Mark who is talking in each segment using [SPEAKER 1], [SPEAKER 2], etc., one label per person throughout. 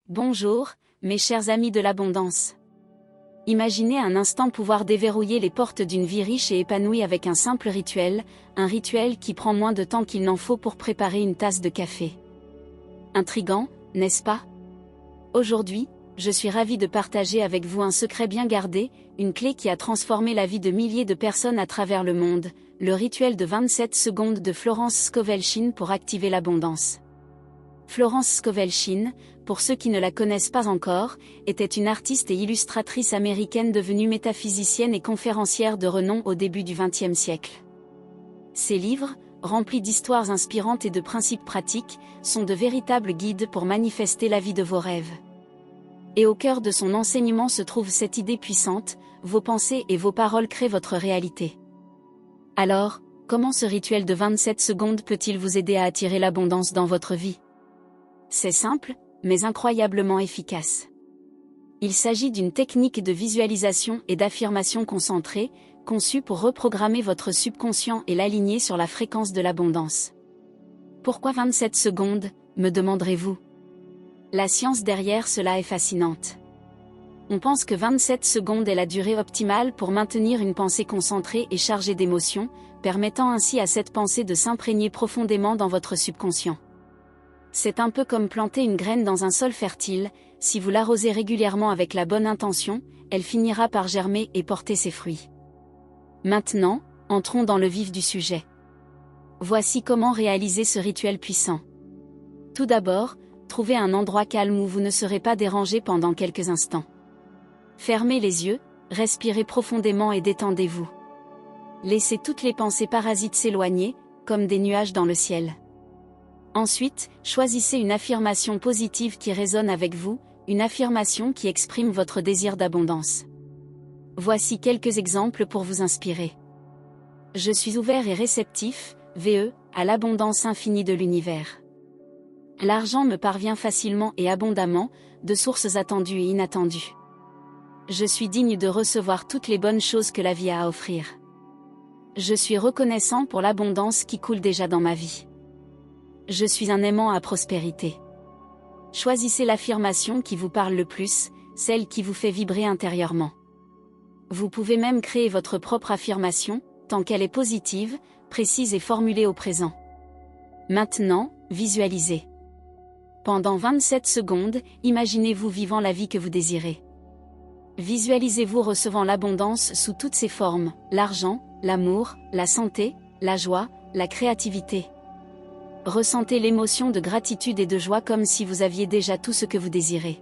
[SPEAKER 1] Bonjour, mes chers amis de l'abondance. Imaginez un instant pouvoir déverrouiller les portes d'une vie riche et épanouie avec un simple rituel, un rituel qui prend moins de temps qu'il n'en faut pour préparer une tasse de café. Intriguant, n'est-ce pas? Aujourd'hui, je suis ravie de partager avec vous un secret bien gardé, une clé qui a transformé la vie de milliers de personnes à travers le monde, le rituel de 27 secondes de Florence Scovel Shinn pour activer l'abondance. Florence Scovel Shinn, pour ceux qui ne la connaissent pas encore, était une artiste et illustratrice américaine devenue métaphysicienne et conférencière de renom au début du XXe siècle. Ses livres, remplis d'histoires inspirantes et de principes pratiques, sont de véritables guides pour manifester la vie de vos rêves. Et au cœur de son enseignement se trouve cette idée puissante, vos pensées et vos paroles créent votre réalité. Alors, comment ce rituel de 27 secondes peut-il vous aider à attirer l'abondance dans votre vie? C'est simple, mais incroyablement efficace. Il s'agit d'une technique de visualisation et d'affirmation concentrée, conçue pour reprogrammer votre subconscient et l'aligner sur la fréquence de l'abondance. Pourquoi 27 secondes, me demanderez-vous? La science derrière cela est fascinante. On pense que 27 secondes est la durée optimale pour maintenir une pensée concentrée et chargée d'émotions, permettant ainsi à cette pensée de s'imprégner profondément dans votre subconscient. C'est un peu comme planter une graine dans un sol fertile, si vous l'arrosez régulièrement avec la bonne intention, elle finira par germer et porter ses fruits. Maintenant, entrons dans le vif du sujet. Voici comment réaliser ce rituel puissant. Tout d'abord, trouvez un endroit calme où vous ne serez pas dérangé pendant quelques instants. Fermez les yeux, respirez profondément et détendez-vous. Laissez toutes les pensées parasites s'éloigner, comme des nuages dans le ciel. Ensuite, choisissez une affirmation positive qui résonne avec vous, une affirmation qui exprime votre désir d'abondance. Voici quelques exemples pour vous inspirer. Je suis ouvert et réceptif, VE, à l'abondance infinie de l'univers. L'argent me parvient facilement et abondamment, de sources attendues et inattendues. Je suis digne de recevoir toutes les bonnes choses que la vie a à offrir. Je suis reconnaissant pour l'abondance qui coule déjà dans ma vie. Je suis un aimant à prospérité. Choisissez l'affirmation qui vous parle le plus, celle qui vous fait vibrer intérieurement. Vous pouvez même créer votre propre affirmation, tant qu'elle est positive, précise et formulée au présent. Maintenant, visualisez. Pendant 27 secondes, imaginez-vous vivant la vie que vous désirez. Visualisez-vous recevant l'abondance sous toutes ses formes, l'argent, l'amour, la santé, la joie, la créativité. Ressentez l'émotion de gratitude et de joie comme si vous aviez déjà tout ce que vous désirez.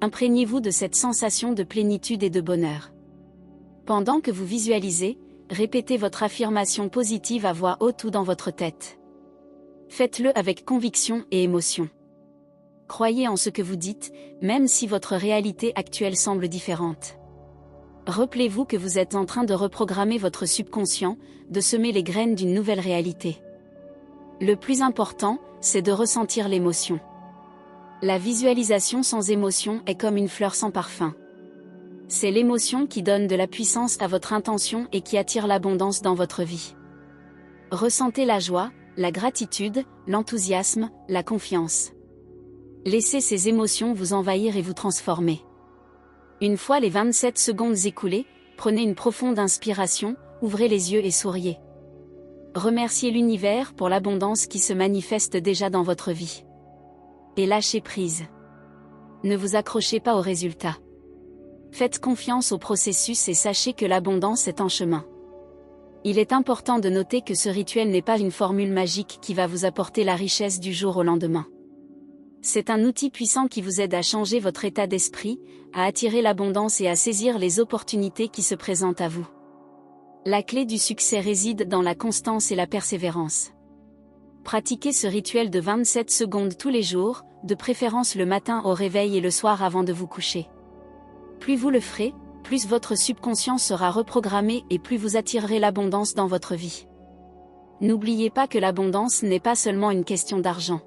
[SPEAKER 1] Imprégnez-vous de cette sensation de plénitude et de bonheur. Pendant que vous visualisez, répétez votre affirmation positive à voix haute ou dans votre tête. Faites-le avec conviction et émotion. Croyez en ce que vous dites, même si votre réalité actuelle semble différente. Rappelez-vous que vous êtes en train de reprogrammer votre subconscient, de semer les graines d'une nouvelle réalité. Le plus important, c'est de ressentir l'émotion. La visualisation sans émotion est comme une fleur sans parfum. C'est l'émotion qui donne de la puissance à votre intention et qui attire l'abondance dans votre vie. Ressentez la joie, la gratitude, l'enthousiasme, la confiance. Laissez ces émotions vous envahir et vous transformer. Une fois les 27 secondes écoulées, prenez une profonde inspiration, ouvrez les yeux et souriez. Remerciez l'univers pour l'abondance qui se manifeste déjà dans votre vie. Et lâchez prise. Ne vous accrochez pas aux résultats. Faites confiance au processus et sachez que l'abondance est en chemin. Il est important de noter que ce rituel n'est pas une formule magique qui va vous apporter la richesse du jour au lendemain. C'est un outil puissant qui vous aide à changer votre état d'esprit, à attirer l'abondance et à saisir les opportunités qui se présentent à vous. La clé du succès réside dans la constance et la persévérance. Pratiquez ce rituel de 27 secondes tous les jours, de préférence le matin au réveil et le soir avant de vous coucher. Plus vous le ferez, plus votre subconscient sera reprogrammé et plus vous attirerez l'abondance dans votre vie. N'oubliez pas que l'abondance n'est pas seulement une question d'argent.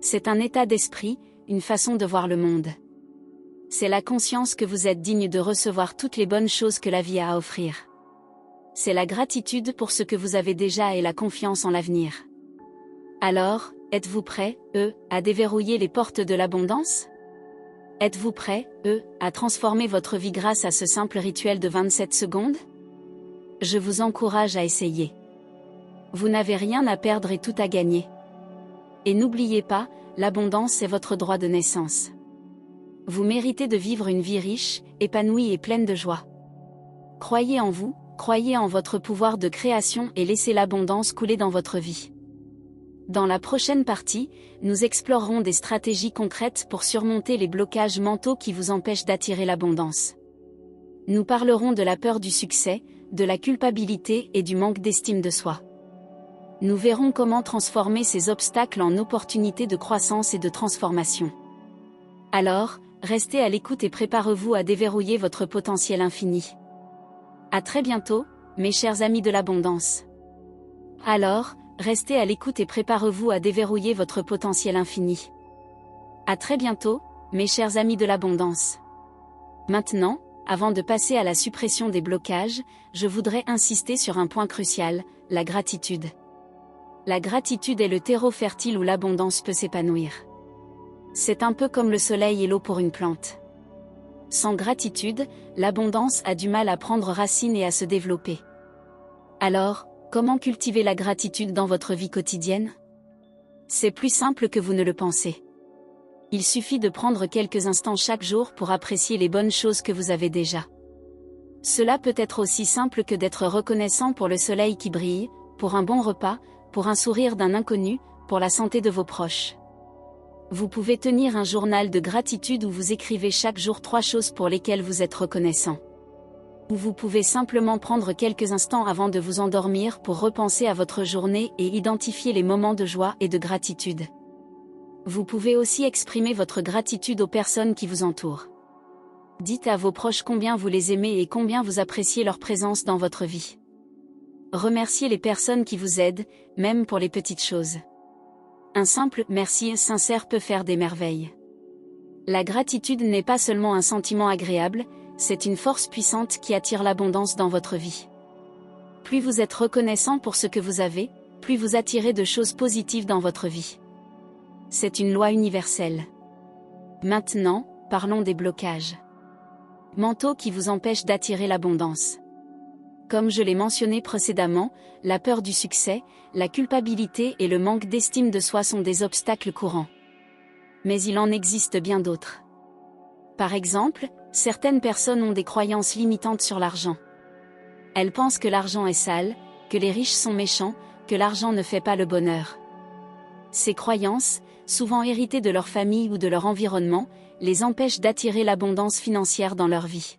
[SPEAKER 1] C'est un état d'esprit, une façon de voir le monde. C'est la conscience que vous êtes digne de recevoir toutes les bonnes choses que la vie a à offrir. C'est la gratitude pour ce que vous avez déjà et la confiance en l'avenir. Alors, Êtes-vous prêt, à déverrouiller les portes de l'abondance? Êtes-vous prêt, à transformer votre vie grâce à ce simple rituel de 27 secondes? Je vous encourage à essayer. Vous n'avez rien à perdre et tout à gagner. Et n'oubliez pas, l'abondance est votre droit de naissance. Vous méritez de vivre une vie riche, épanouie et pleine de joie. Croyez en vous, croyez en votre pouvoir de création et laissez l'abondance couler dans votre vie. Dans la prochaine partie, nous explorerons des stratégies concrètes pour surmonter les blocages mentaux qui vous empêchent d'attirer l'abondance. Nous parlerons de la peur du succès, de la culpabilité et du manque d'estime de soi. Nous verrons comment transformer ces obstacles en opportunités de croissance et de transformation. Alors, restez à l'écoute et préparez-vous à déverrouiller votre potentiel infini. À très bientôt, mes chers amis de l'abondance. Alors, restez à l'écoute et préparez-vous à déverrouiller votre potentiel infini. À très bientôt, mes chers amis de l'abondance. Maintenant, avant de passer à la suppression des blocages, je voudrais insister sur un point crucial, la gratitude. La gratitude est le terreau fertile où l'abondance peut s'épanouir. C'est un peu comme le soleil et l'eau pour une plante. Sans gratitude, l'abondance a du mal à prendre racine et à se développer. Alors, comment cultiver la gratitude dans votre vie quotidienne? C'est plus simple que vous ne le pensez. Il suffit de prendre quelques instants chaque jour pour apprécier les bonnes choses que vous avez déjà. Cela peut être aussi simple que d'être reconnaissant pour le soleil qui brille, pour un bon repas, pour un sourire d'un inconnu, pour la santé de vos proches. Vous pouvez tenir un journal de gratitude où vous écrivez chaque jour 3 choses pour lesquelles vous êtes reconnaissant. Ou vous pouvez simplement prendre quelques instants avant de vous endormir pour repenser à votre journée et identifier les moments de joie et de gratitude. Vous pouvez aussi exprimer votre gratitude aux personnes qui vous entourent. Dites à vos proches combien vous les aimez et combien vous appréciez leur présence dans votre vie. Remerciez les personnes qui vous aident, même pour les petites choses. Un simple « merci » sincère peut faire des merveilles. La gratitude n'est pas seulement un sentiment agréable, c'est une force puissante qui attire l'abondance dans votre vie. Plus vous êtes reconnaissant pour ce que vous avez, plus vous attirez de choses positives dans votre vie. C'est une loi universelle. Maintenant, parlons des blocages mentaux qui vous empêchent d'attirer l'abondance. Comme je l'ai mentionné précédemment, la peur du succès, la culpabilité et le manque d'estime de soi sont des obstacles courants. Mais il en existe bien d'autres. Par exemple, certaines personnes ont des croyances limitantes sur l'argent. Elles pensent que l'argent est sale, que les riches sont méchants, que l'argent ne fait pas le bonheur. Ces croyances, souvent héritées de leur famille ou de leur environnement, les empêchent d'attirer l'abondance financière dans leur vie.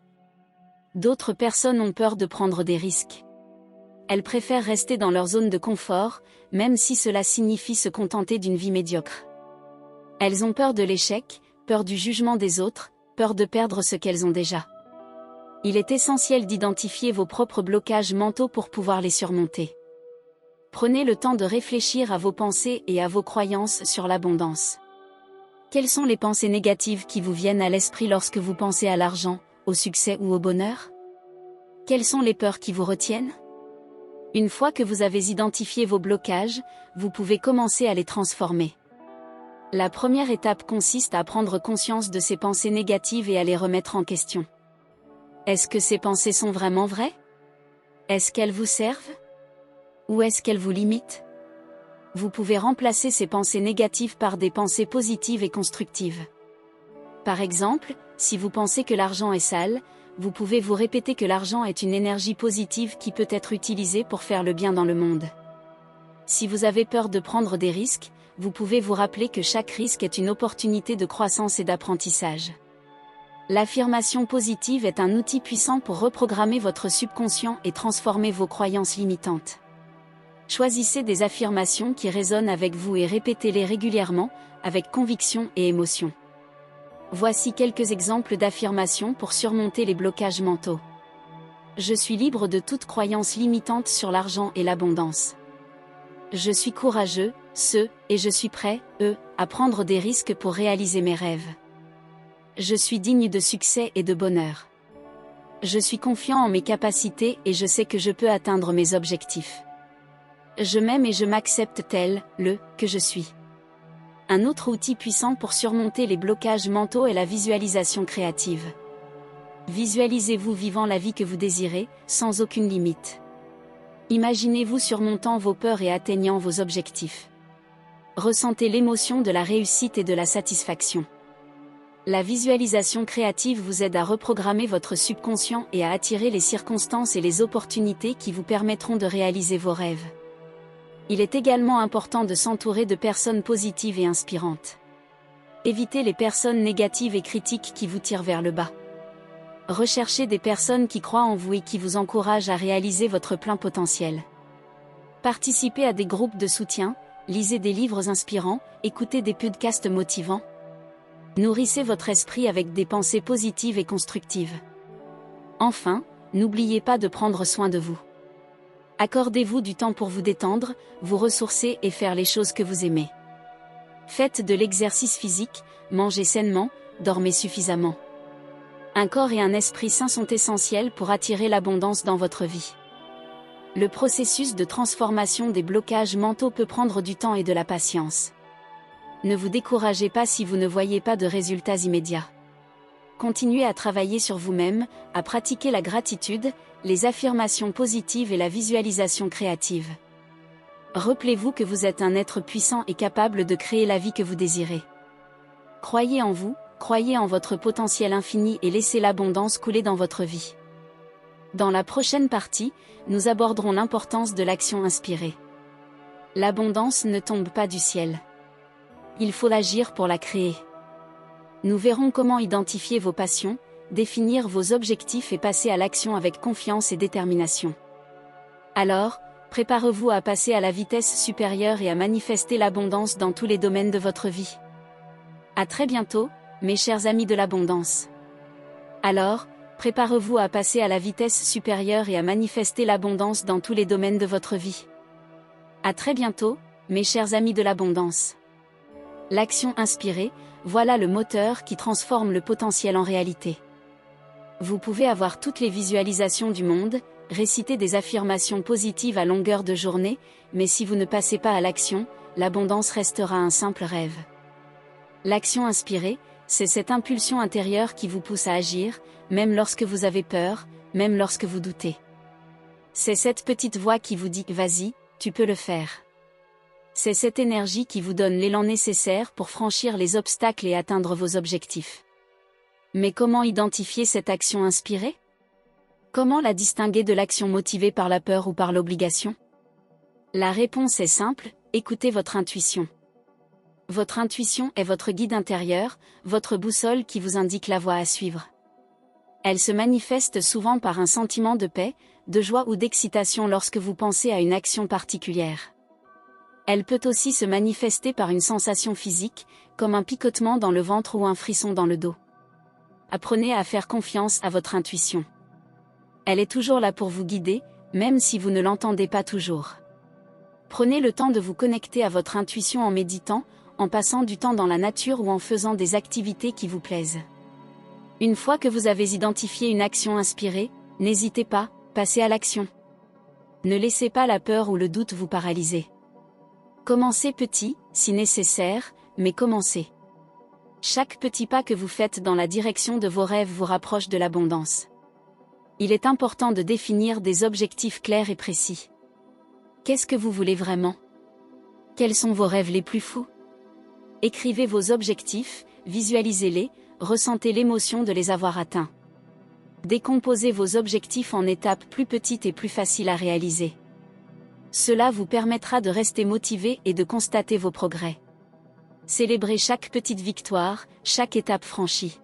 [SPEAKER 1] D'autres personnes ont peur de prendre des risques. Elles préfèrent rester dans leur zone de confort, même si cela signifie se contenter d'une vie médiocre. Elles ont peur de l'échec, peur du jugement des autres, peur de perdre ce qu'elles ont déjà. Il est essentiel d'identifier vos propres blocages mentaux pour pouvoir les surmonter. Prenez le temps de réfléchir à vos pensées et à vos croyances sur l'abondance. Quelles sont les pensées négatives qui vous viennent à l'esprit lorsque vous pensez à l'argent, au succès ou au bonheur? Quelles sont les peurs qui vous retiennent? Une fois que vous avez identifié vos blocages, vous pouvez commencer à les transformer. La première étape consiste à prendre conscience de ces pensées négatives et à les remettre en question. Est-ce que ces pensées sont vraiment vraies? Est-ce qu'elles vous servent? Ou est-ce qu'elles vous limitent? Vous pouvez remplacer ces pensées négatives par des pensées positives et constructives. Par exemple, si vous pensez que l'argent est sale, vous pouvez vous répéter que l'argent est une énergie positive qui peut être utilisée pour faire le bien dans le monde. Si vous avez peur de prendre des risques, vous pouvez vous rappeler que chaque risque est une opportunité de croissance et d'apprentissage. L'affirmation positive est un outil puissant pour reprogrammer votre subconscient et transformer vos croyances limitantes. Choisissez des affirmations qui résonnent avec vous et répétez-les régulièrement, avec conviction et émotion. Voici quelques exemples d'affirmations pour surmonter les blocages mentaux. Je suis libre de toute croyance limitante sur l'argent et l'abondance. Je suis courageux, et je suis prêt, à prendre des risques pour réaliser mes rêves. Je suis digne de succès et de bonheur. Je suis confiant en mes capacités et je sais que je peux atteindre mes objectifs. Je m'aime et je m'accepte tel, que je suis. Un autre outil puissant pour surmonter les blocages mentaux est la visualisation créative. Visualisez-vous vivant la vie que vous désirez, sans aucune limite. Imaginez-vous surmontant vos peurs et atteignant vos objectifs. Ressentez l'émotion de la réussite et de la satisfaction. La visualisation créative vous aide à reprogrammer votre subconscient et à attirer les circonstances et les opportunités qui vous permettront de réaliser vos rêves. Il est également important de s'entourer de personnes positives et inspirantes. Évitez les personnes négatives et critiques qui vous tirent vers le bas. Recherchez des personnes qui croient en vous et qui vous encouragent à réaliser votre plein potentiel. Participez à des groupes de soutien, lisez des livres inspirants, écoutez des podcasts motivants. Nourrissez votre esprit avec des pensées positives et constructives. Enfin, n'oubliez pas de prendre soin de vous. Accordez-vous du temps pour vous détendre, vous ressourcer et faire les choses que vous aimez. Faites de l'exercice physique, mangez sainement, dormez suffisamment. Un corps et un esprit sains sont essentiels pour attirer l'abondance dans votre vie. Le processus de transformation des blocages mentaux peut prendre du temps et de la patience. Ne vous découragez pas si vous ne voyez pas de résultats immédiats. Continuez à travailler sur vous-même, à pratiquer la gratitude, les affirmations positives et la visualisation créative. Rappelez-vous que vous êtes un être puissant et capable de créer la vie que vous désirez. Croyez en vous, croyez en votre potentiel infini et laissez l'abondance couler dans votre vie. Dans la prochaine partie, nous aborderons l'importance de l'action inspirée. L'abondance ne tombe pas du ciel. Il faut agir pour la créer. Nous verrons comment identifier vos passions, définir vos objectifs et passer à l'action avec confiance et détermination. Alors, préparez-vous à passer à la vitesse supérieure et à manifester l'abondance dans tous les domaines de votre vie. À très bientôt, mes chers amis de l'abondance. Alors, préparez-vous à passer à la vitesse supérieure et à manifester l'abondance dans tous les domaines de votre vie. À très bientôt, mes chers amis de l'abondance. L'action inspirée, voilà le moteur qui transforme le potentiel en réalité. Vous pouvez avoir toutes les visualisations du monde, réciter des affirmations positives à longueur de journée, mais si vous ne passez pas à l'action, l'abondance restera un simple rêve. L'action inspirée, c'est cette impulsion intérieure qui vous pousse à agir, même lorsque vous avez peur, même lorsque vous doutez. C'est cette petite voix qui vous dit « Vas-y, tu peux le faire ». C'est cette énergie qui vous donne l'élan nécessaire pour franchir les obstacles et atteindre vos objectifs. Mais comment identifier cette action inspirée? Comment la distinguer de l'action motivée par la peur ou par l'obligation? La réponse est simple, écoutez votre intuition. Votre intuition est votre guide intérieur, votre boussole qui vous indique la voie à suivre. Elle se manifeste souvent par un sentiment de paix, de joie ou d'excitation lorsque vous pensez à une action particulière. Elle peut aussi se manifester par une sensation physique, comme un picotement dans le ventre ou un frisson dans le dos. Apprenez à faire confiance à votre intuition. Elle est toujours là pour vous guider, même si vous ne l'entendez pas toujours. Prenez le temps de vous connecter à votre intuition en méditant, en passant du temps dans la nature ou en faisant des activités qui vous plaisent. Une fois que vous avez identifié une action inspirée, n'hésitez pas, passez à l'action. Ne laissez pas la peur ou le doute vous paralyser. Commencez petit, si nécessaire, mais commencez. Chaque petit pas que vous faites dans la direction de vos rêves vous rapproche de l'abondance. Il est important de définir des objectifs clairs et précis. Qu'est-ce que vous voulez vraiment? Quels sont vos rêves les plus fous? Écrivez vos objectifs, visualisez-les, ressentez l'émotion de les avoir atteints. Décomposez vos objectifs en étapes plus petites et plus faciles à réaliser. Cela vous permettra de rester motivé et de constater vos progrès. Célébrez chaque petite victoire, chaque étape franchie.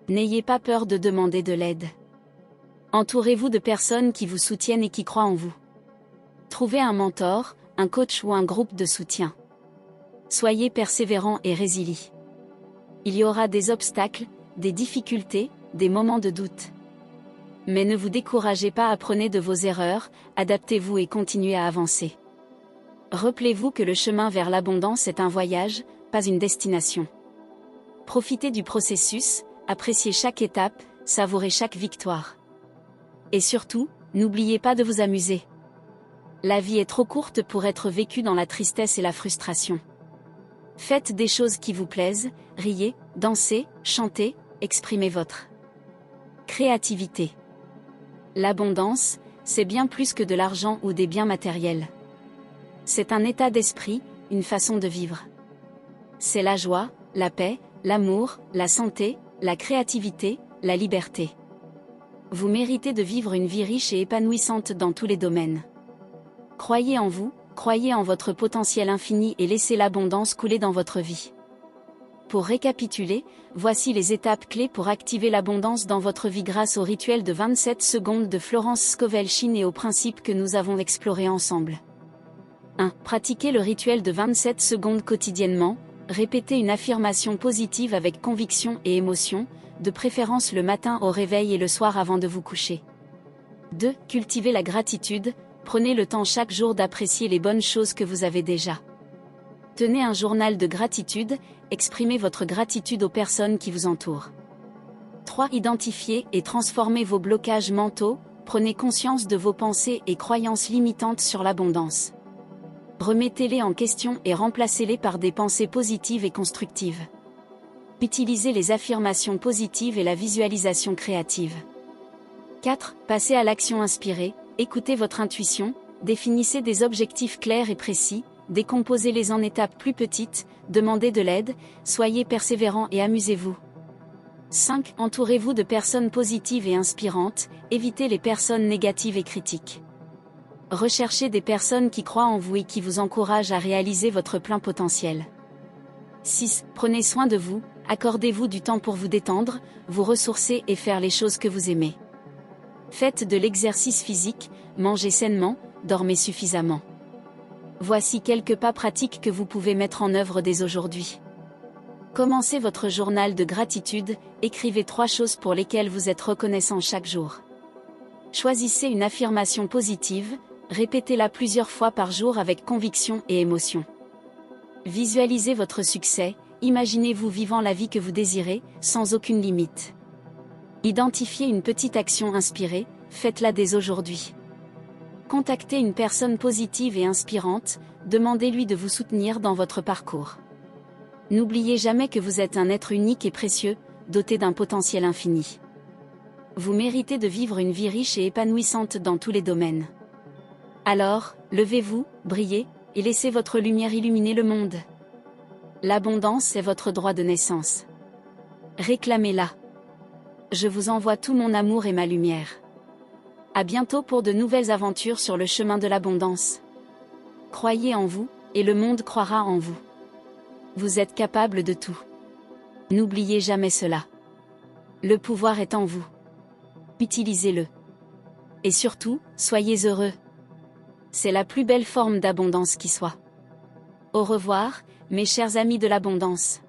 [SPEAKER 1] N'ayez pas peur de demander de l'aide. Entourez-vous de personnes qui vous soutiennent et qui croient en vous. Trouvez un mentor, un coach ou un groupe de soutien. Soyez persévérant et résilient. Il y aura des obstacles, des difficultés, des moments de doute. Mais ne vous découragez pas, apprenez de vos erreurs, adaptez-vous et continuez à avancer. Rappelez-vous que le chemin vers l'abondance est un voyage, pas une destination. Profitez du processus, appréciez chaque étape, savourez chaque victoire. Et surtout, n'oubliez pas de vous amuser. La vie est trop courte pour être vécue dans la tristesse et la frustration. Faites des choses qui vous plaisent, riez, dansez, chantez, exprimez votre créativité. L'abondance, c'est bien plus que de l'argent ou des biens matériels. C'est un état d'esprit, une façon de vivre. C'est la joie, la paix, l'amour, la santé, la créativité, la liberté. Vous méritez de vivre une vie riche et épanouissante dans tous les domaines. Croyez en vous, croyez en votre potentiel infini et laissez l'abondance couler dans votre vie. Pour récapituler, voici les étapes clés pour activer l'abondance dans votre vie grâce au rituel de 27 secondes de Florence Scovel-Shinn et aux principes que nous avons explorés ensemble. 1. Pratiquez le rituel de 27 secondes quotidiennement, répétez une affirmation positive avec conviction et émotion, de préférence le matin au réveil et le soir avant de vous coucher. 2. Cultivez la gratitude, prenez le temps chaque jour d'apprécier les bonnes choses que vous avez déjà. Tenez un journal de gratitude, exprimez votre gratitude aux personnes qui vous entourent. 3. Identifiez et transformez vos blocages mentaux, prenez conscience de vos pensées et croyances limitantes sur l'abondance. Remettez-les en question et remplacez-les par des pensées positives et constructives. Utilisez les affirmations positives et la visualisation créative. 4. Passez à l'action inspirée, écoutez votre intuition, définissez des objectifs clairs et précis, décomposez-les en étapes plus petites, demandez de l'aide, soyez persévérant et amusez-vous. 5. Entourez-vous de personnes positives et inspirantes, évitez les personnes négatives et critiques. Recherchez des personnes qui croient en vous et qui vous encouragent à réaliser votre plein potentiel. 6. Prenez soin de vous, accordez-vous du temps pour vous détendre, vous ressourcer et faire les choses que vous aimez. Faites de l'exercice physique, mangez sainement, dormez suffisamment. Voici quelques pas pratiques que vous pouvez mettre en œuvre dès aujourd'hui. Commencez votre journal de gratitude, écrivez 3 choses pour lesquelles vous êtes reconnaissant chaque jour. Choisissez une affirmation positive, répétez-la plusieurs fois par jour avec conviction et émotion. Visualisez votre succès, imaginez-vous vivant la vie que vous désirez, sans aucune limite. Identifiez une petite action inspirée, faites-la dès aujourd'hui. Contactez une personne positive et inspirante, demandez-lui de vous soutenir dans votre parcours. N'oubliez jamais que vous êtes un être unique et précieux, doté d'un potentiel infini. Vous méritez de vivre une vie riche et épanouissante dans tous les domaines. Alors, levez-vous, brillez, et laissez votre lumière illuminer le monde. L'abondance est votre droit de naissance. Réclamez-la. Je vous envoie tout mon amour et ma lumière. À bientôt pour de nouvelles aventures sur le chemin de l'abondance. Croyez en vous, et le monde croira en vous. Vous êtes capable de tout. N'oubliez jamais cela. Le pouvoir est en vous. Utilisez-le. Et surtout, soyez heureux. C'est la plus belle forme d'abondance qui soit. Au revoir, mes chers amis de l'abondance.